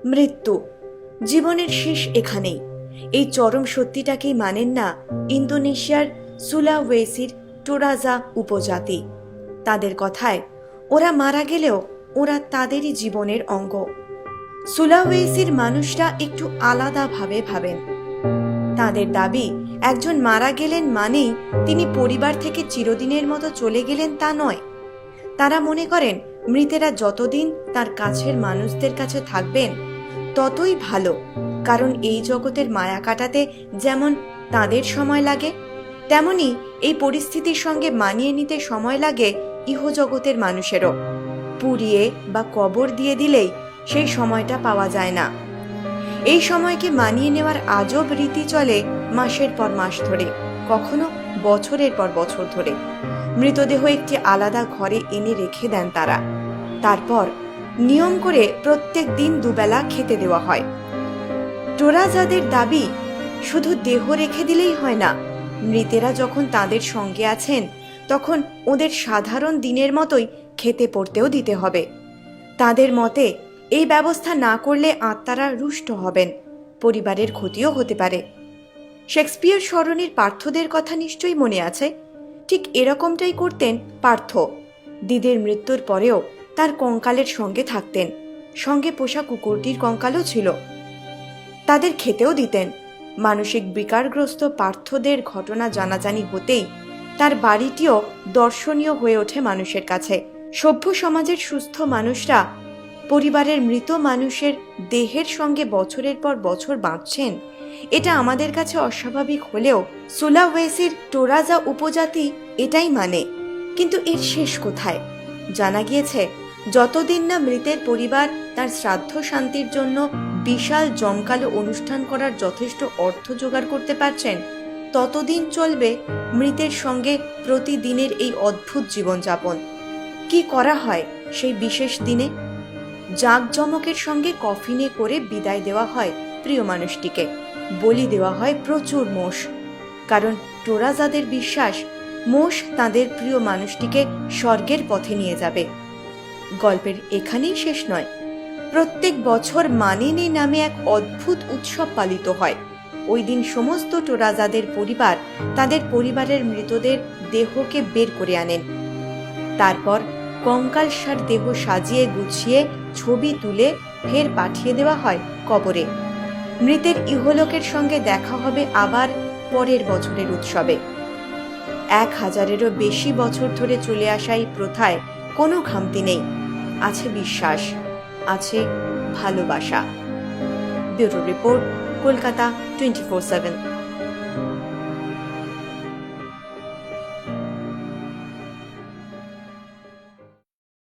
মৃত্যু, জীবনের শেষ এখানেই। এই চরম সত্যিটাকেই মানেন না ইন্দোনেশিয়ার সুলাওয়েসির টোরাজা উপজাতি। তাদের কথায় ওরা মারা গেলেও ওরা তাদেরই জীবনের অঙ্গ। সুলাওয়েসির মানুষরা একটু আলাদাভাবে ভাবেন। তাদের দাবি, একজন মারা গেলেন মানেই তিনি পরিবার থেকে চিরদিনের মতো চলে গেলেন তা নয়। তারা মনে করেন মৃতেরা যতদিন তার কাছের মানুষদের কাছে থাকবেন ততই ভালো, কারণ এই জগতের মায়া কাটাতে যেমন তাদের সময় লাগে, তেমনি এই পরিস্থিতির সঙ্গে মানিয়ে নিতে সময় লাগে ইহজগতের মানুষেরও। পুড়িয়ে বা কবর দিয়ে দিলেই সেই সময়টা পাওয়া যায় না। এই সময়কে মানিয়ে নেওয়ার আজব রীতি চলে মাসের পর মাস ধরে, কখনো বছরের পর বছর ধরে। মৃতদেহ একটি আলাদা ঘরে এনে রেখে দেন তারা। তারপর নিয়ম করে প্রত্যেক দিন দুবেলা খেতে দেওয়া হয়। টোরাজাদের দাবি, শুধু দেহ রেখে দিলেই হয় না, মৃতেরা যখন তাদের সঙ্গে আছেন তখন ওদের সাধারণ দিনের মতোই খেতে পড়তেও দিতে হবে। তাদের মতে এই ব্যবস্থা না করলে আত্মারা রুষ্ট হবেন, পরিবারের ক্ষতিও হতে পারে। শেক্সপিয়ার সরণির পার্থদের কথা নিশ্চয়ই মনে আছে। ঠিক এরকমটাই করতেন পার্থ। দিদির মৃত্যুর পরেও তার কঙ্কালের সঙ্গে থাকতেন, সঙ্গে পোষা কুকুরটির কঙ্কালও ছিল। তাদের খেতেও দিতেন। মানসিক বিকারগ্রস্ত পার্থদের ঘটনা জানাজানি হতেই তার বাড়িটিও দর্শনীয় হয়ে ওঠে মানুষের কাছে। সভ্য সমাজের সুস্থ মানুষরা পরিবারের মৃত মানুষের দেহের সঙ্গে বছরের পর বছর বাঁচছেন, এটা আমাদের কাছে অস্বাভাবিক হলেও সুলাওয়েসির টোরাজা উপজাতি এটাই মানে। কিন্তু এর শেষ কোথায়? জানা গিয়েছে যতদিন না মৃতের পরিবার তার শ্রাদ্ধ শান্তির জন্য বিশাল জমকালো অনুষ্ঠান করার যথেষ্ট অর্থ জোগাড় করতে পারছেন, ততদিন চলবে মৃতের সঙ্গে প্রতিদিনের এই অদ্ভুত জীবনযাপন। কি করা হয় সেই বিশেষ দিনে? জাঁকজমকের সঙ্গে কফিনে করে বিদায় দেওয়া হয় প্রিয় মানুষটিকে। বলি দেওয়া হয় প্রচুর মোষ, কারণ টোরাজাদের বিশ্বাস মোষ তাদের প্রিয় মানুষটিকে স্বর্গের পথে নিয়ে যাবে। গল্পের এখানেই শেষ নয়। প্রত্যেক বছর মানিনি নামে এক অদ্ভুত উৎসব পালিত হয়। ওই দিন সমস্ত টোরাজাদের পরিবার তাদের পরিবারের মৃতদের দেহকে বের করে আনেন। তারপর কঙ্কালসার দেহ সাজিয়ে গুছিয়ে ছবি তুলে ফের পাঠিয়ে দেওয়া হয় কবরে। মৃতের ইহলোকের সঙ্গে দেখা হবে আবার পরের বছরের উৎসবে। 1000-এরও বেশি বছর ধরে চলে আসা এই প্রথায় কোনো খামতি নেই। আছে বিশ্বাস, আছে ভালোবাসা। Bureau report, Kolkata 24/7।